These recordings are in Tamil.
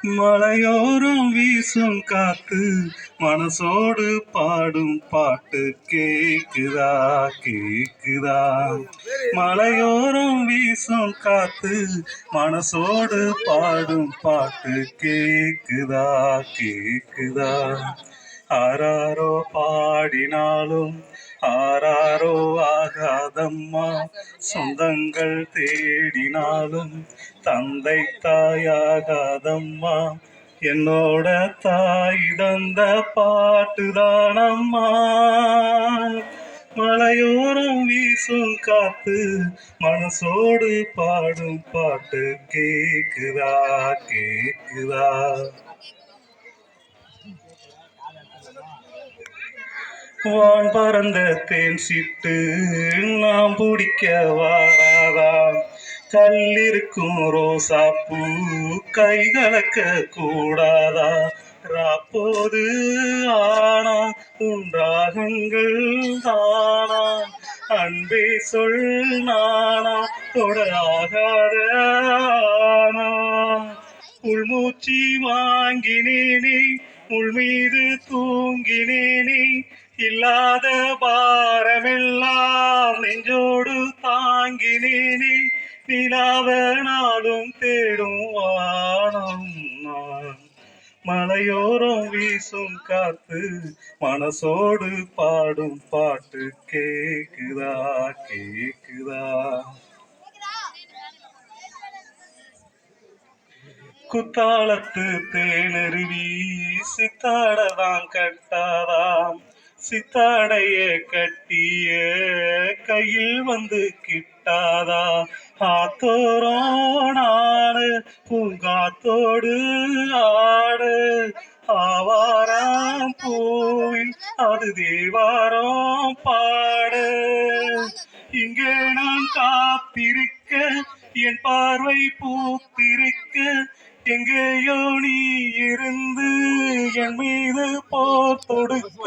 மலையோரம் வீசும் காத்து மனசோடு பாடும் பாட்டு கேக்குதா கேக்குதா. மலையோரம் வீசும் காத்து மனசோடு பாடும் பாட்டு கேக்குதா கேக்குதா. ஆராரோ பாடினாலும் ஆராரோ ஆகாதம்மா, சொந்தங்கள் தேடினாலும் தந்தை தாயாகாதம்மா. என்னோட தாய் தந்த பாட்டுதானம்மா. மலையோரம் வீசும் காத்து மனசோடு பாடும் பாட்டு கேக்குதா கேக்குதா. வான் பறந்த தேன் சிட்டு நாம் பிடிக்க வாராதா, கல்லிருக்கும் ரோசாப்பூ கை கலக்க கூடாதா. ராப்போது ஆனா உண்டாகங்கள் தானா, அன்பே சொல் நானா தொடராகாத ஆனா. உள்மூச்சி வாங்கினேனே உள் மீது தூங்கினேனே, இல்லாத பாரமெல்லாம் நெஞ்சோடு தாங்கினேனே. நிலாவ நாளும் தேடும் வானம் நான், மலையோரம் வீசும் காத்து மனசோடு பாடும் பாட்டு கேக்குதா கேக்குதா. குத்தாலத்து தேனருவி சித்தாடதான் கட்டாதாம், சித்தாடைய கட்டிய கையில் வந்து கிட்டாதா. ஆத்தோரோடு ஆடு பூங்காத்தோடு ஆடு, ஆவாரம் பூவில் அது தேவாரம் பாடு. இங்கே நான் காத்திருக்க என் பார்வை பூத்திருக்க, எங்கேயோ நீ இருந்து என் மீது போர் தொடுக்க.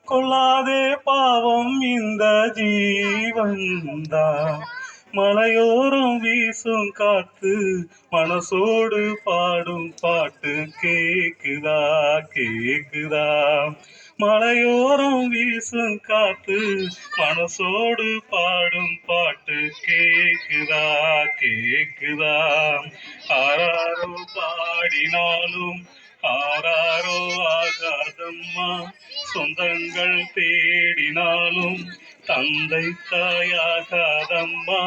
கொள்ளாதே பாவம் இந்த ஜீவன்தான், மலையோரம் வீசும் காத்து மனசோடு பாடும் பாட்டு கேக்குதா கேக்குதா. மலையோரம் வீசும் காத்து மனசோடு பாடும் பாட்டு கேக்குதா கேக்குதா. ஆராரோ பாடினாலும் ஆராரோ ஆகாதம்மா, சொந்தங்கள் தேடினாலும் தந்தை தாயாகாதம்மா.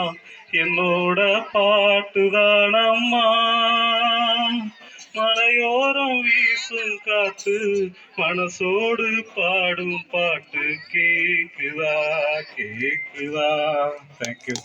என்னோட பாட்டுதானம்மா. மலையோரம் வீசும் காத்து மனசோடு பாடும் பாட்டு கேக்குதா கேக்குதா. தேங்க்யூ.